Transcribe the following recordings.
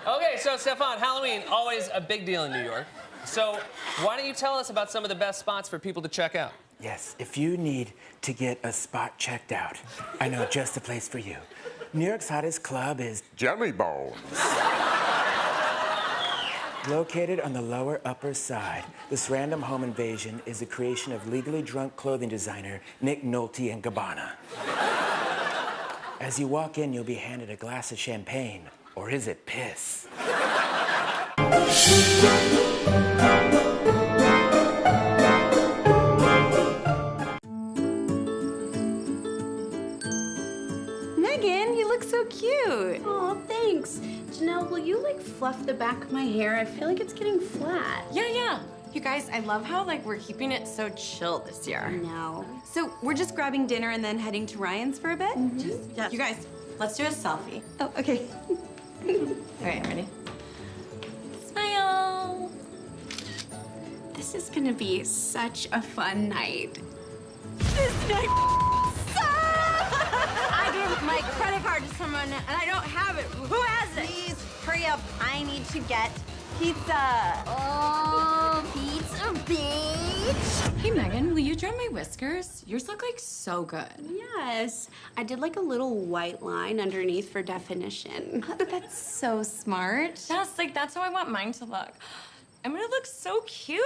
Okay, so Stefan, Halloween, always a big deal in New York. So why don't you tell us about some of the best spots for people to check out? Yes, if you need to get a spot checked out, I know just the place for you. New York's hottest club is Jelly Bones. Located on the Lower Upper Side. This random home invasion is the creation of legally drunk clothing designer Nick Nolte and Gabbana. As you walk in, you'll be handed a glass of champagne. Or is it piss? Megan, you look so cute. Oh, thanks. Janelle, will you like fluff the back of my hair? I feel like it's getting flat. Yeah. You guys, I love how like we're keeping it so chill this year. No. So we're just grabbing dinner and then heading to Ryan's for a bit? Yeah. You guys, let's do a selfie. Oh, okay. Okay, ready? Smile. This is gonna be such a fun night. This night sucks! I gave my credit card to someone and I don't have it. Who has it? Please, hurry up. I need to get pizza. Oh, pizza, bitch! Hey, Megan, will you trim my whiskers? Yours look like so good. Yes. I did like a little white line underneath for definition. That's so smart. Yes, like that's how I want mine to look. I'm gonna look so cute.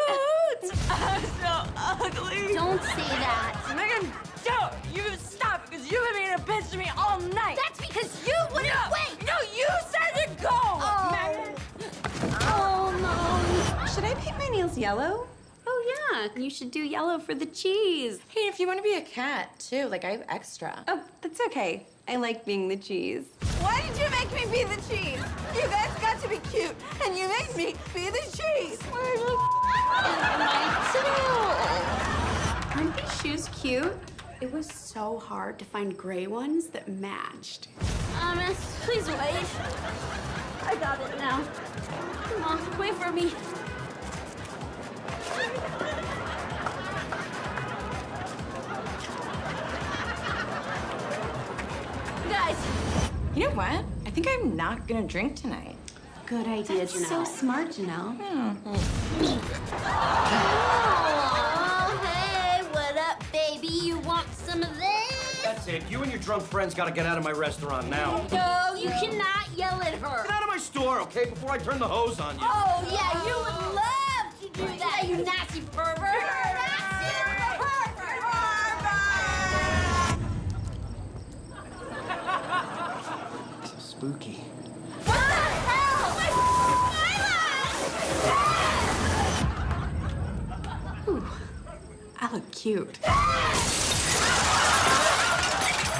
I'm so ugly. Don't say that. Megan, don't! You stop, because you've been being a bitch to me all night. That's because you wouldn't wait! No, you said to go! Megan. Oh, no. Should I paint my nails yellow? Oh, yeah. You should do yellow for the cheese. Hey, if you want to be a cat, too, like I have extra. Oh, that's okay. I like being the cheese. Why did you make me be the cheese? You guys got to be cute, and you made me be the cheese. Aren't these shoes cute? It was so hard to find gray ones that matched. Miss, please wait. I got it now. Come on, wait for me. Guys. You know what? I think I'm not gonna drink tonight. Good idea, That's Janelle. so smart, Janelle. Yeah. Oh, hey, what up, baby? You want some of this? That's it. You and your drunk friends gotta get out of my restaurant now. No, you cannot yell at her. Get out of my store, okay? Before I turn the hose on you. Oh, yeah, you would love to do that, you nasty pervert. So spooky. What the hell? Ooh, I look cute.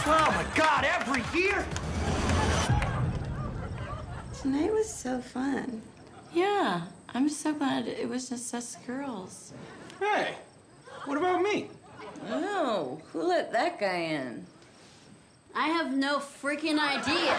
Oh my God, every year? Tonight was so fun. Yeah, I'm so glad it was just us girls. Hey, what about me? Oh, who let that guy in? I have no freaking idea.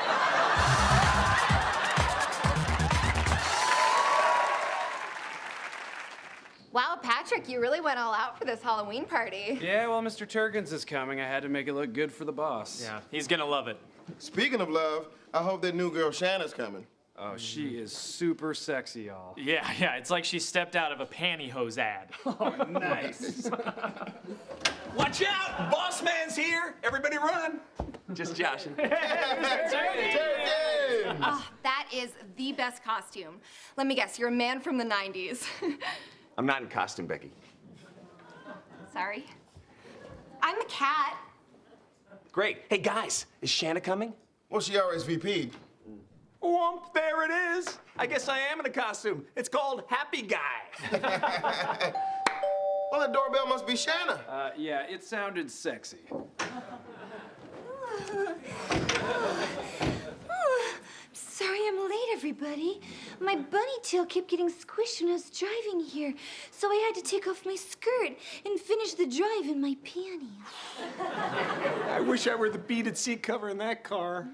Wow, Patrick, you really went all out for this Halloween party. Yeah, well, Mr. Turkins is coming. I had to make it look good for the boss. Yeah, he's gonna love it. Speaking of love, I hope that new girl Shanna's coming. Oh, she is super sexy, y'all. Yeah, it's like she stepped out of a pantyhose ad. Oh, nice. Watch out! Boss man's here! Everybody run! Just joshing. Oh, that is the best costume. Let me guess, you're a man from the 90s. I'm not in costume, Becky. Sorry. I'm the cat. Great. Hey, guys, is Shanna coming? Well, she RSVP'd. Whoomp, there it is. I guess I am in a costume. It's called Happy Guy. Well, the doorbell must be Shanna. Yeah, it sounded sexy. Sorry I'm late, everybody. My bunny tail kept getting squished when I was driving here, so I had to take off my skirt and finish the drive in my panties. I wish I were the beaded seat cover in that car.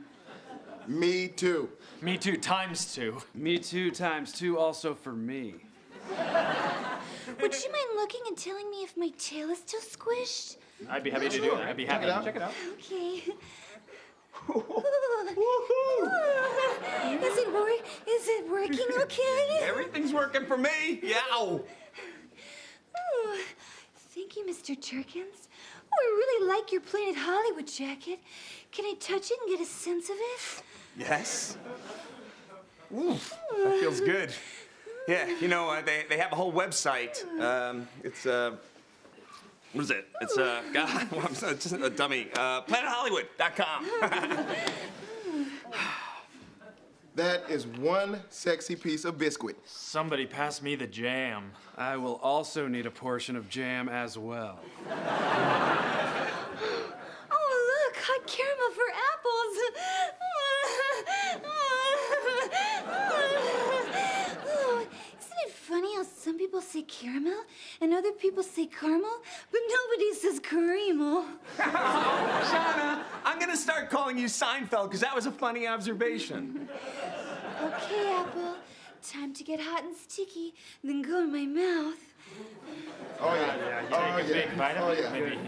Me too. Me too, ×2. Me too, ×2 also for me. Would you mind looking and telling me if my tail is still squished? I'd be happy to do that. I'd be happy to check it out. Okay. Is it working okay? Everything's working for me. Yow. Oh, thank you, Mr. Jerkins. Oh, I really like your Planet Hollywood jacket. Can I touch it and get a sense of it? Yes. Ooh, that feels good. Yeah, you know, they have a whole website. It's, what is it? It's, God, I'm just a dummy. PlanetHollywood.com. That is one sexy piece of biscuit. Somebody pass me the jam. I will also need a portion of jam as well. Oh, look, hot caramel for apples. Oh, isn't it funny how some people say caramel and other people say caramel, but nobody says caramel? Shauna, I'm gonna start calling you Seinfeld because that was a funny observation. Okay, Apple. Time to get hot and sticky, then go in my mouth. Oh, yeah. Yeah, you take a big bite of it, yeah. maybe.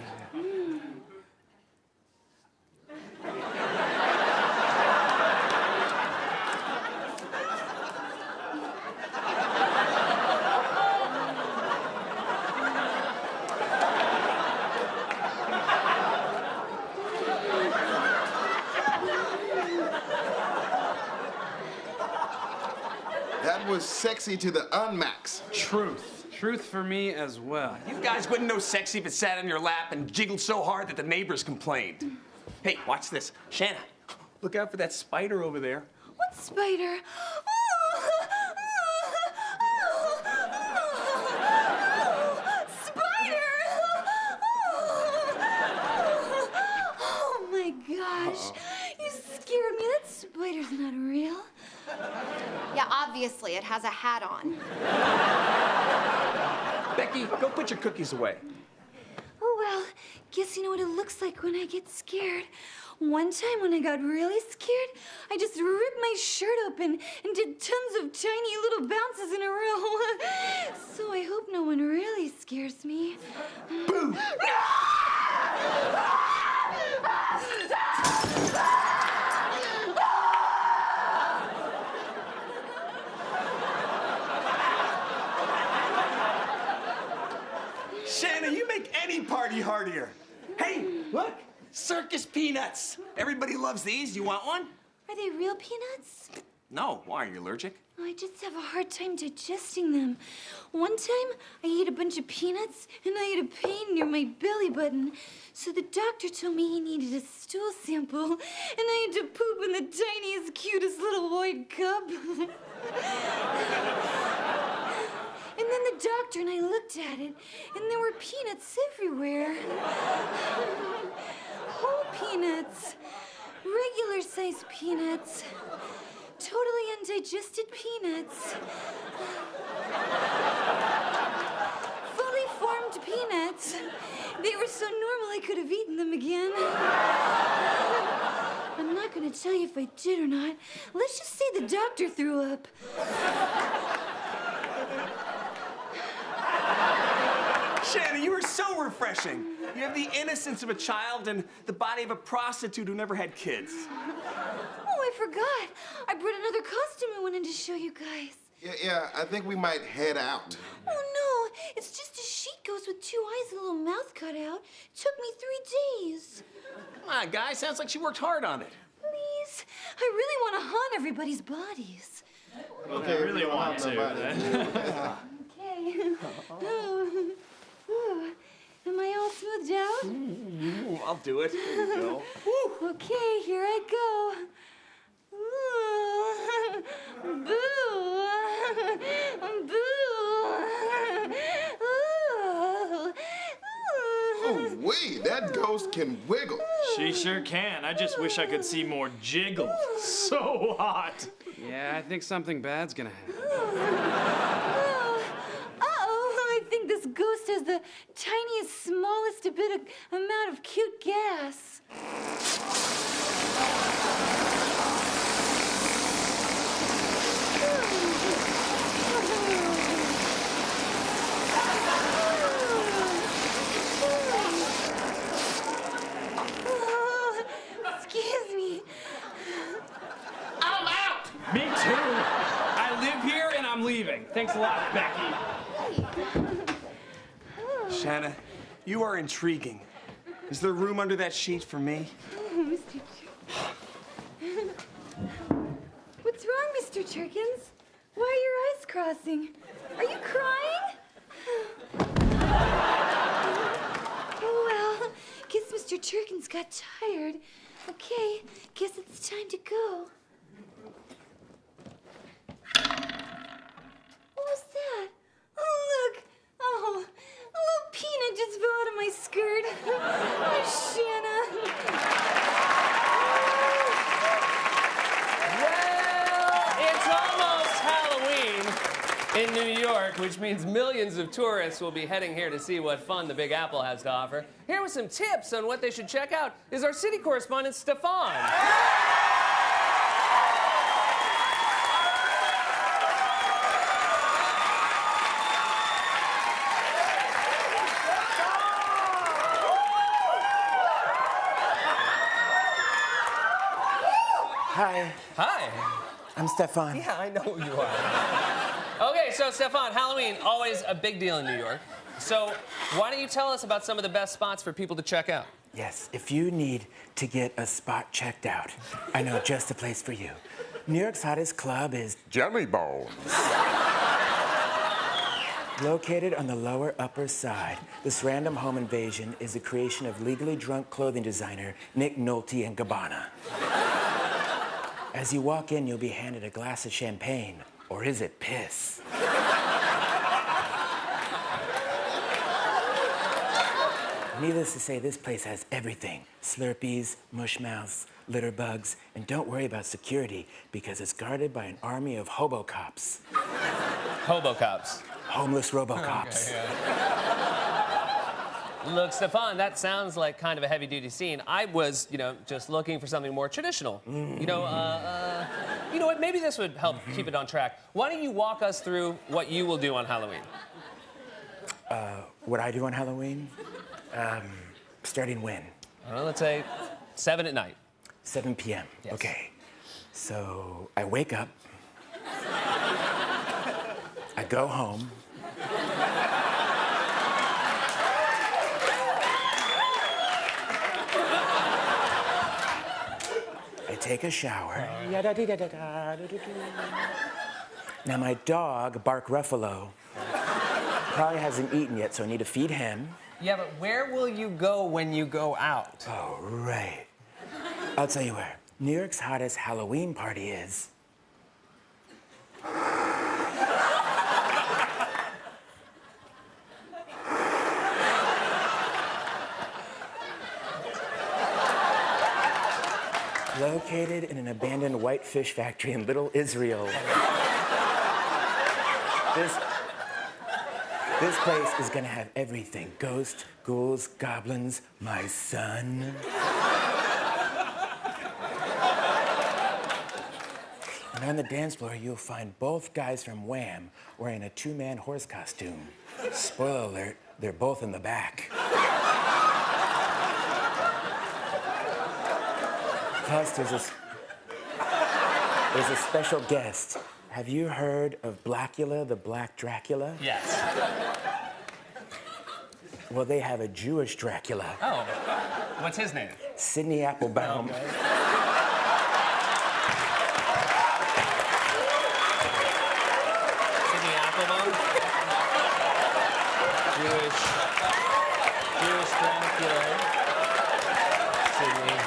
That was sexy to the unmax. Truth. Truth for me as well. You guys wouldn't know sexy if it sat on your lap and jiggled so hard that the neighbors complained. Hey, watch this. Shanna, look out for that spider over there. What spider? Spider! Oh my gosh. You scared me. That spider's not real. Yeah, obviously, it has a hat on. Becky, go put your cookies away. Oh well, guess you know what it looks like when I get scared. One time when I got really scared, I just ripped my shirt open and did tons of tiny little bounces in a row. So I hope no one really scares me. Boo! Shanna, you make any party hardier. Hey, look, circus peanuts. Everybody loves these. You want one? Are they real peanuts? No. Why, are you allergic? I just have a hard time digesting them. One time, I ate a bunch of peanuts and I had a pain near my belly button. So the doctor told me he needed a stool sample and I had to poop in the tiniest, cutest little white cup. And then the doctor and I looked at it, and there were peanuts everywhere. Whole peanuts, regular-sized peanuts, totally undigested peanuts, fully formed peanuts. They were so normal I could have eaten them again. I'm not going to tell you if I did or not. Let's just say the doctor threw up. Shanna, you are so refreshing. You have the innocence of a child and the body of a prostitute who never had kids. Oh, I forgot. I brought another costume I wanted to show you guys. Yeah, I think we might head out. Oh, no. It's just a sheet ghost with 2 eyes and a little mouth cut out. It took me 3 days. Come on, guys. Sounds like she worked hard on it. Please. I really want to haunt everybody's bodies. Okay, I really want to. Okay. Oh. Am I all smoothed out? Ooh, I'll do it. Here you go. Okay, here I go. Ooh. Boo. Boo. Ooh. Oh, wait, that ghost can wiggle. She sure can. I just wish I could see more jiggle. So hot. Yeah, I think something bad's gonna happen. I think this ghost has the tiniest, smallest amount of cute gas. Me too. I live here and I'm leaving. Thanks a lot, Becky. Shanna, you are intriguing. Is there room under that sheet for me? Oh, Mr. What's wrong, Mr. Jerkins? Why are your eyes crossing? Are you crying? Oh, well, guess Mr. Jerkins got tired. Okay, guess it's time to go. What was that? Oh, look. Oh, a little peanut just fell out of my skirt. Oh, Shanna. In New York, which means millions of tourists will be heading here to see what fun the Big Apple has to offer. Here with some tips on what they should check out is our city correspondent, Stefan. Hi, Hi. I'm Stefan. Yeah, I know who you are. Okay, so Stefan, Halloween, always a big deal in New York. So why don't you tell us about some of the best spots for people to check out? Yes, if you need to get a spot checked out, I know just the place for you. New York's hottest club is Jelly Bones. located on the Lower Upper Side. This random home invasion is the creation of legally drunk clothing designer Nick Nolte and Gabbana. As you walk in, you'll be handed a glass of champagne. Or is it piss? Needless to say, this place has everything. Slurpees, mushmouths, litter bugs, and don't worry about security because it's guarded by an army of hobo cops. Hobo cops. Homeless robo-cops. Okay, yeah. Look, Stefan, that sounds like kind of a heavy-duty scene. I was, just looking for something more traditional. You know what? Maybe this would help keep it on track. Why don't you walk us through what you will do on Halloween? What I do on Halloween? Starting when? Let's say 7 at night. 7 p.m. Yes. Okay. So I wake up. I go home. I take a shower. Now my dog, Bark Ruffalo, probably hasn't eaten yet, so I need to feed him. Yeah, but where will you go when you go out? Oh, right. I'll tell you where. New York's hottest Halloween party is. Located in an abandoned white fish factory in Little Israel. This place is gonna have everything. Ghosts, ghouls, goblins, my son. And on the dance floor, you'll find both guys from Wham wearing a two-man horse costume. Spoiler alert, they're both in the back. Plus, there's a special guest. Have you heard of Blackula, the Black Dracula? Yes. Well, they have a Jewish Dracula. Oh. What's his name? Sidney Applebaum. Okay. Sidney Applebaum? Jewish Dracula. Sidney Applebaum.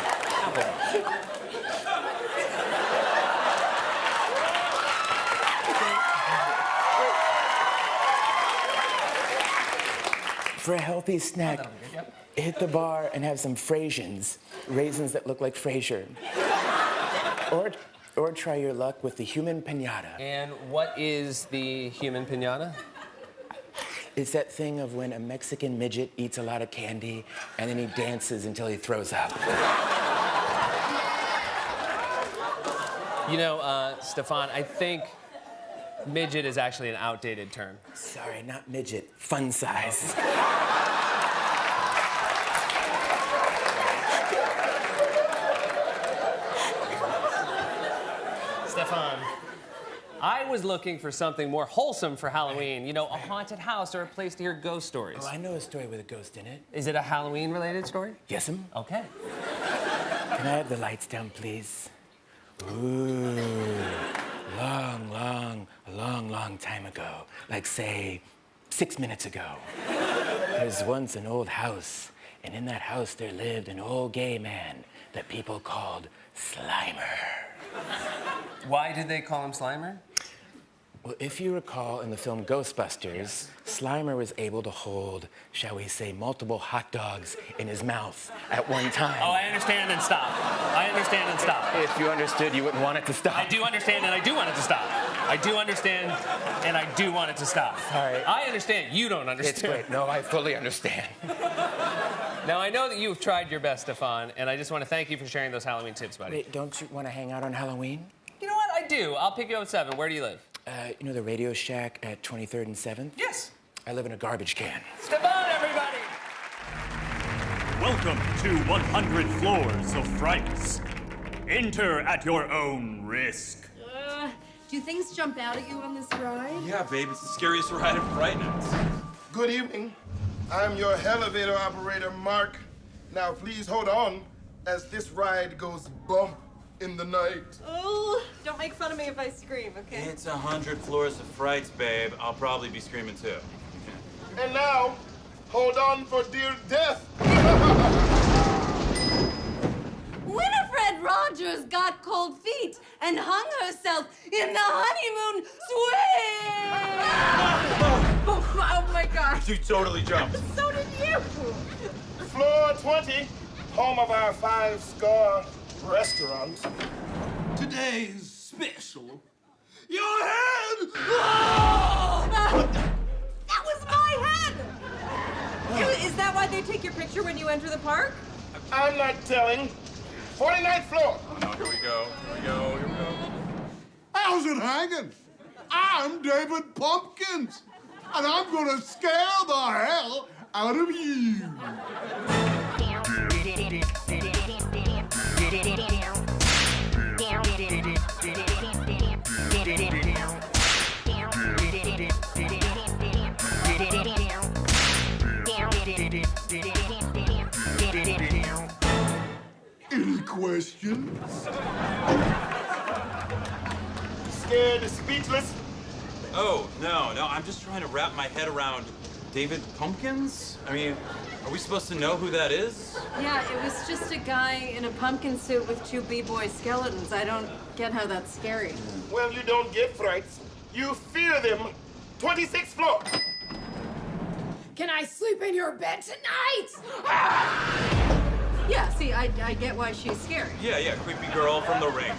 For a healthy snack, hit the bar and have some Frasians, raisins that look like Frasier. Or try your luck with the human piñata. And what is the human piñata? It's that thing of when a Mexican midget eats a lot of candy and then he dances until he throws up. Stefan, I think midget is actually an outdated term. Sorry, not midget, fun size. Stefan, I was looking for something more wholesome for Halloween. You know, a haunted house or a place to hear ghost stories. Oh, I know a story with a ghost in it. Is it a Halloween-related story? Yes'm. Okay. Can I have the lights down, please? Ooh, long time ago. Like, say, 6 minutes ago. There's once an old house, and in that house there lived an old gay man that people called Slimer. Why did they call him Slimer? Well, if you recall in the film Ghostbusters, Slimer was able to hold, shall we say, multiple hot dogs in his mouth at one time. Oh, I understand and stop. I understand and stop. If you understood, you wouldn't want it to stop. I do understand and I do want it to stop. I do understand and I do want it to stop. Sorry. I understand. You don't understand. It's great. No, I fully understand. Now, I know that you've tried your best, Stefan, and I just want to thank you for sharing those Halloween tips, buddy. Wait, don't you want to hang out on Halloween? You know what? I do. I'll pick you up at 7. Where do you live? You know the Radio Shack at 23rd and 7th? Yes. I live in a garbage can. Stefan, everybody! Welcome to 100 Floors of Frights. Enter at your own risk. Do things jump out at you on this ride? Yeah, babe, it's the scariest ride in Frighteners. Good evening. I'm your elevator operator, Mark. Now, please hold on as this ride goes bump in the night. Oh, don't make fun of me if I scream, okay? It's 100 Floors of Frights, babe. I'll probably be screaming too. And now, hold on for dear death. Winifred Rogers got cold feet and hung herself in the honeymoon suite. Oh my gosh. You totally jumped. So did you. Floor 20, home of our 5-star restaurant. Today's special. Your head! Oh! That was my head! Is that why they take your picture when you enter the park? I'm not telling. 49th floor. Oh, no, here we go. Here we go. How's it hanging? I'm David Pumpkins, and I'm gonna scare the hell out of you. Any questions? Scared, speechless? Oh, no, I'm just trying to wrap my head around David Pumpkins? I mean, are we supposed to know who that is? Yeah, it was just a guy in a pumpkin suit with 2 b-boy skeletons. I don't get how that's scary. Well, you don't get frights. You fear them. 26th floor. Can I sleep in your bed tonight? Yeah, see, I get why she's scary. Yeah, creepy girl from The Ring,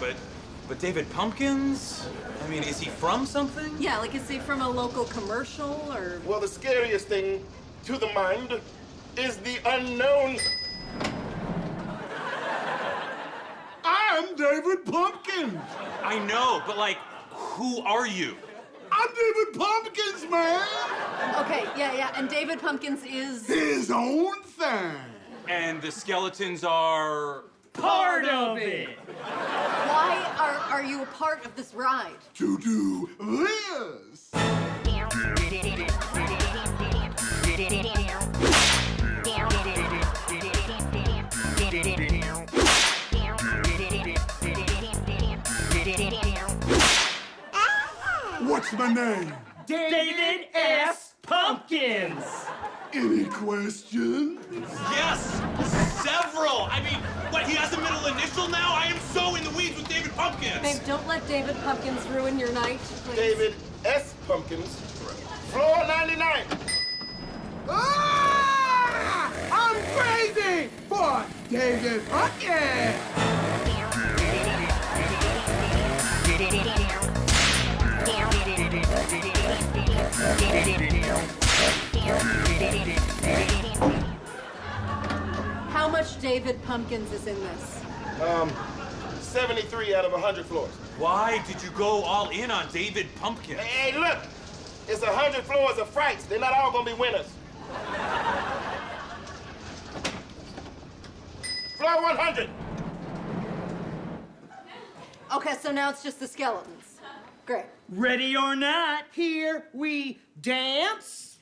but David Pumpkins? I mean, is he from something? Yeah, like is he from a local commercial or? Well, the scariest thing to the mind is the unknown. I'm David Pumpkins. I know, but like, who are you? I'm David Pumpkins, man. Okay, yeah, and David Pumpkins is his own thing. And the skeletons are part of it. Why are you a part of this ride? To do this. What's my name? David S. Pumpkins. Any questions? Yes, several. I mean, what, he has a middle initial now? I am so in the weeds with David Pumpkins. Babe, don't let David Pumpkins ruin your night, please. David S. Pumpkins. Floor 99. Ah! I'm crazy for David Pumpkins. How much David Pumpkins is in this? 73 out of 100 floors. Why did you go all in on David Pumpkins? Hey, look, it's 100 floors of frights. They're not all gonna be winners. Floor 100. Okay, so now it's just the skeletons. Great. Ready or not, here we dance.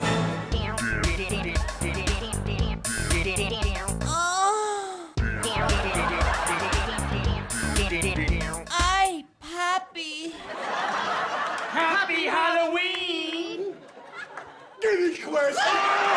Ay, papi. Happy Halloween! Giddy quest!